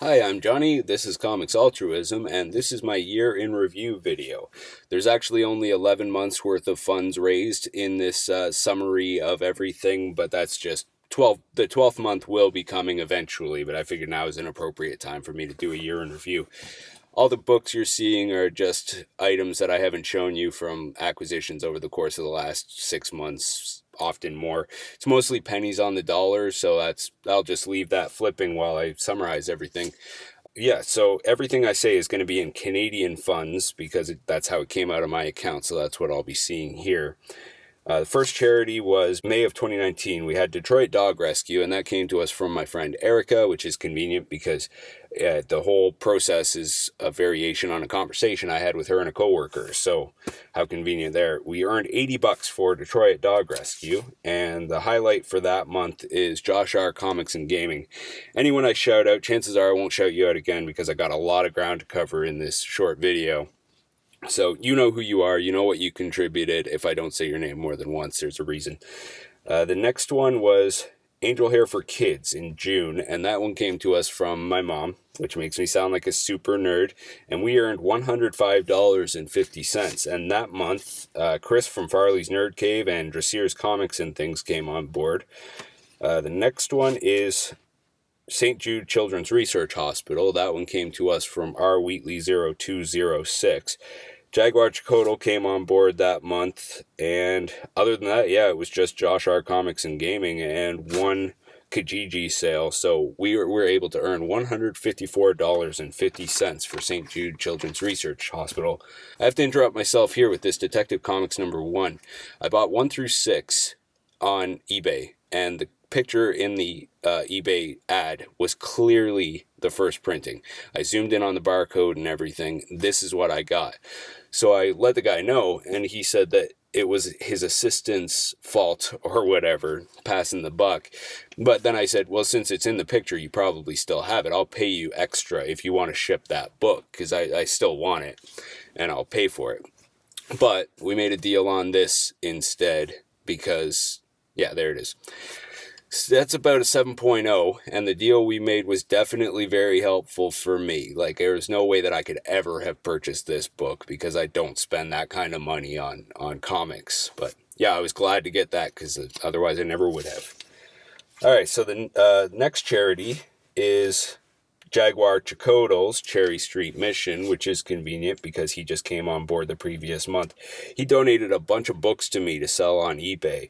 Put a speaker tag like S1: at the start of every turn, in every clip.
S1: Hi, I'm Johnny. This is Comics Altruism, and this is my year in review video. There's actually only 11 months worth of funds raised in this summary of everything, but that's just 12. The 12th month will be coming eventually, but I figured now is an appropriate time for me to do a year in review. All the books you're seeing are just items that I haven't shown you from acquisitions over the course of the last 6 months, often more. It's mostly pennies on the dollar, so I'll just leave that flipping while I summarize everything. Yeah, so everything I say is going to be in Canadian funds because that's how it came out of my account, so that's what I'll be seeing here. The first charity was May of 2019. We had Detroit Dog Rescue, and that came to us from my friend Erica, which is convenient because the whole process is a variation on a conversation I had with her and a coworker. So how convenient there. We earned $80 for Detroit Dog Rescue, and the highlight for that month is Josh R. Comics and Gaming. Anyone I shout out, chances are I won't shout you out again because I got a lot of ground to cover in this short video. So you know who you are, you know what you contributed. If I don't say your name more than once, there's a reason. The next one was Angel Hair for Kids in June, and that one came to us from my mom, which makes me sound like a super nerd, and we earned $105.50. And that month, Chris from Farley's Nerd Cave and Dressier's Comics and Things came on board. The next one is St. Jude Children's Research Hospital. That one came to us from R. Wheatley 0206. Jaguar Chakotay came on board that month, and other than that, yeah, it was just Josh R. Comics and Gaming and one Kijiji sale, so we were able to earn $154.50 for St. Jude Children's Research Hospital. I have to interrupt myself here with this Detective Comics number 1. I bought 1 through 6 on eBay, and the picture in the eBay ad was clearly the first printing. I zoomed in on the barcode and everything. This is what I got. So I let the guy know, and he said that it was his assistant's fault or whatever, passing the buck. But then I said, well, since it's in the picture, you probably still have it. I'll pay you extra if you want to ship that book, because I still want it, and I'll pay for it. But we made a deal on this instead because, yeah, there it is. So that's about a 7.0, and the deal we made was definitely very helpful for me. Like, there was no way that I could ever have purchased this book because I don't spend that kind of money on comics. But yeah, I was glad to get that because otherwise I never would have. All right, so the next charity is Jaguar Chakotay's Cherry Street Mission, which is convenient because he just came on board the previous month. He donated a bunch of books to me to sell on eBay,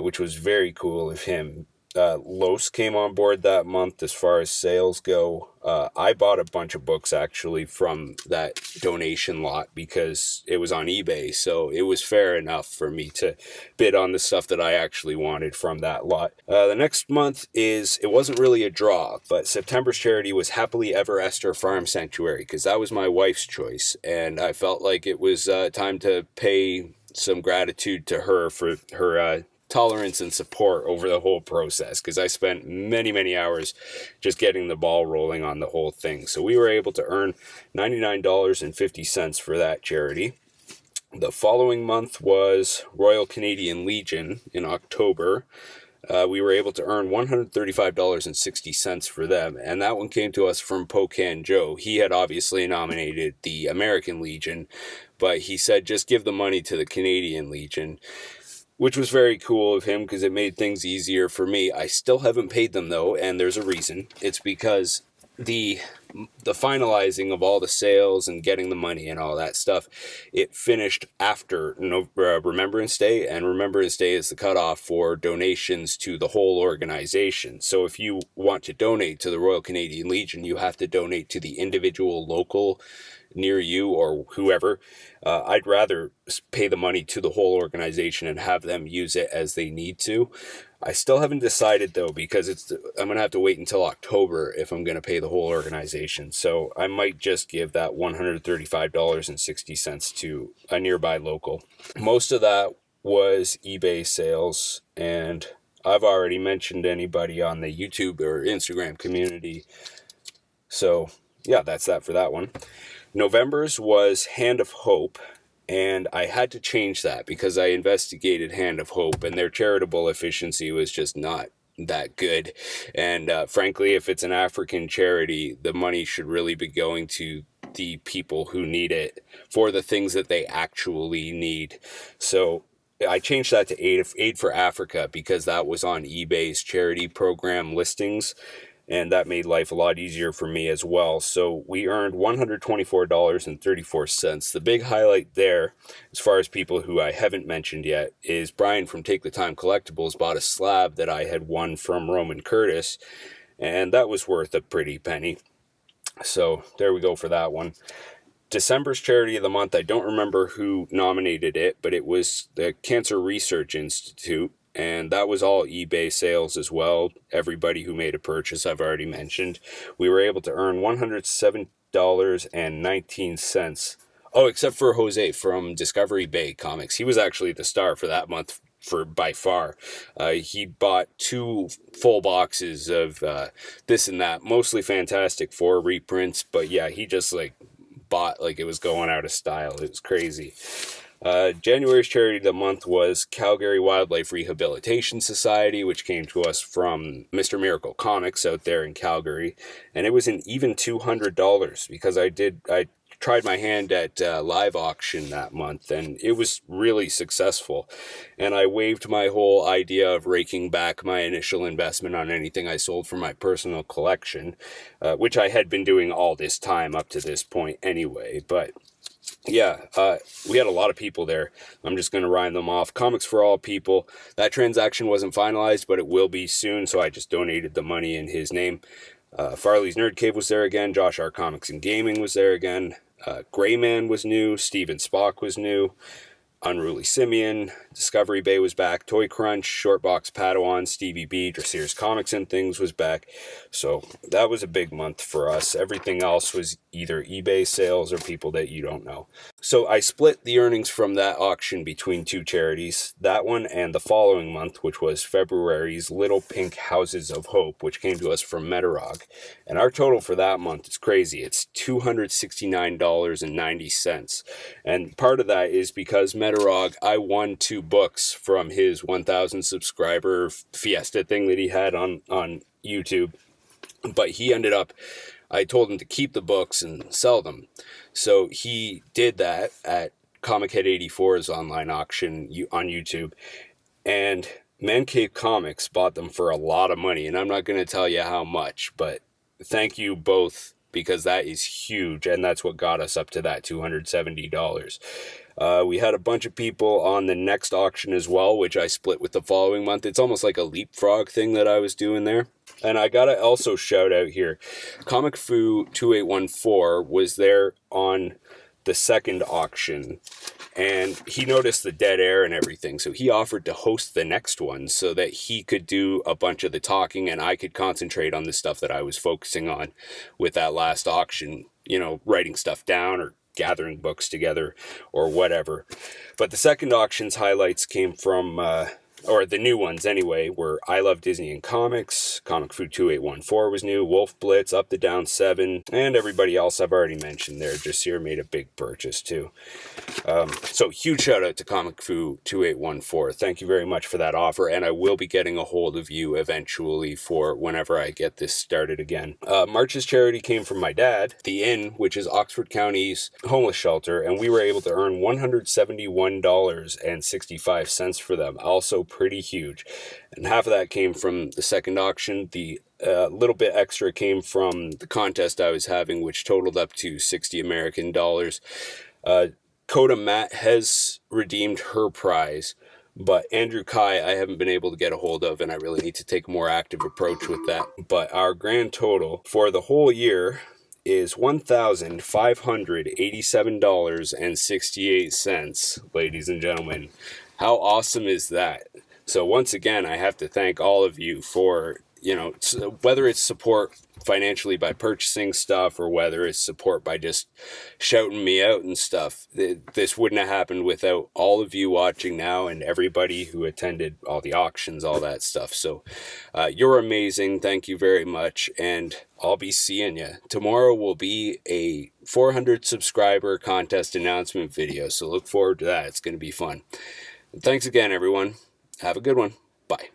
S1: which was very cool of him. Los came on board that month as far as sales go. I bought a bunch of books actually from that donation lot because it was on eBay, so it was fair enough for me to bid on the stuff that I actually wanted from that lot. The next month it wasn't really a draw, but September's charity was Happily Ever Esther Farm Sanctuary because that was my wife's choice, and I felt like it was time to pay some gratitude to her for her tolerance and support over the whole process because I spent many hours just getting the ball rolling on the whole thing. So we were able to earn $99.50 for that charity. The following month was Royal Canadian Legion in October. We were able to earn $135.60 for them, and that one came to us from Pocan Joe. He had obviously nominated the American Legion, but he said just give the money to the Canadian Legion, which was very cool of him because it made things easier for me. I still haven't paid them though, and there's a reason. It's because the finalizing of all the sales and getting the money and all that stuff, it finished after Remembrance Day, and Remembrance Day is the cutoff for donations to the whole organization. So if you want to donate to the Royal Canadian Legion, you have to donate to the individual local near you or whoever. I'd rather pay the money to the whole organization and have them use it as they need to. I still haven't decided though because I'm gonna have to wait until October if I'm gonna pay the whole organization. So I might just give that $135.60 to a nearby local. Most of that was eBay sales, and I've already mentioned anybody on the YouTube or Instagram community. So yeah, that's that for that one. November's was Hand of Hope, and I had to change that because I investigated Hand of Hope, and their charitable efficiency was just not that good. And frankly, if it's an African charity, the money should really be going to the people who need it for the things that they actually need. So I changed that to Aid for Africa because that was on eBay's charity program listings, and that made life a lot easier for me as well. So we earned $124.34. The big highlight there, as far as people who I haven't mentioned yet, is Brian from Take the Time Collectibles bought a slab that I had won from Roman Curtis, and that was worth a pretty penny. So there we go for that one. December's charity of the month, I don't remember who nominated it, but it was the Cancer Research Institute, and that was all eBay sales as well. Everybody who made a purchase I've already mentioned. We were able to earn $107.19. Oh, except for Jose from Discovery Bay Comics. He was actually the star for that month by far. He bought 2 full boxes of this and that, mostly Fantastic Four reprints, but yeah, he just bought like it was going out of style. It was crazy. January's charity of the month was Calgary Wildlife Rehabilitation Society, which came to us from Mr. Miracle Comics out there in Calgary, and it was an even $200 because I tried my hand at live auction that month, and it was really successful. And I waived my whole idea of raking back my initial investment on anything I sold from my personal collection, which I had been doing all this time up to this point anyway. But yeah, we had a lot of people there. I'm just going to rhyme them off. Comics for All People. That transaction wasn't finalized, but it will be soon, so I just donated the money in his name. Farley's Nerd Cave was there again. Josh R. Comics and Gaming was there again. Greyman was new. Steven Spock was new. Unruly Simeon. Discovery Bay was back. Toy Crunch, Shortbox Padawan, Stevie B, Dresser's Comics and Things was back. So that was a big month for us. Everything else was either eBay sales or people that you don't know. So I split the earnings from that auction between 2 charities. That one and the following month, which was February's Little Pink Houses of Hope, which came to us from Metarog. And our total for that month is crazy. It's $269.90. And part of that is because Metarog, I won 2 books from his 1,000 subscriber fiesta thing that he had on YouTube. But he ended up, I told him to keep the books and sell them. So he did that at Comic Head 84's online auction on YouTube. And Man Cave Comics bought them for a lot of money. And I'm not going to tell you how much, but thank you both, because that is huge. And that's what got us up to that $270. We had a bunch of people on the next auction as well, which I split with the following month. It's almost like a leapfrog thing that I was doing there. And I gotta also shout out here, Comic Fu 2814 was there on the second auction, and he noticed the dead air and everything, so he offered to host the next one so that he could do a bunch of the talking and I could concentrate on the stuff that I was focusing on with that last auction, writing stuff down or gathering books together or whatever. But the second auction's highlights came from or the new ones anyway, were I Love Disney and Comics, Comic Food 2814 was new, Wolf Blitz, Up the Down 7, and everybody else I've already mentioned there. Jasir made a big purchase too. So huge shout out to Comic Food 2814. Thank you very much for that offer, and I will be getting a hold of you eventually for whenever I get this started again. March's charity came from my dad, The Inn, which is Oxford County's homeless shelter, and we were able to earn $171.65 for them. Also pretty huge. And half of that came from the second auction. The little bit extra came from the contest I was having, which totaled up to 60 American dollars. Coda Matt has redeemed her prize, but Andrew Kai I haven't been able to get a hold of, and I really need to take a more active approach with that. But our grand total for the whole year is $1,587.68, ladies and gentlemen. How awesome is that? So once again, I have to thank all of you for, whether it's support financially by purchasing stuff or whether it's support by just shouting me out and stuff. This wouldn't have happened without all of you watching now and everybody who attended all the auctions, all that stuff. So you're amazing. Thank you very much. And I'll be seeing you. Tomorrow will be a 400 subscriber contest announcement video. So look forward to that. It's going to be fun. And thanks again, everyone. Have a good one. Bye.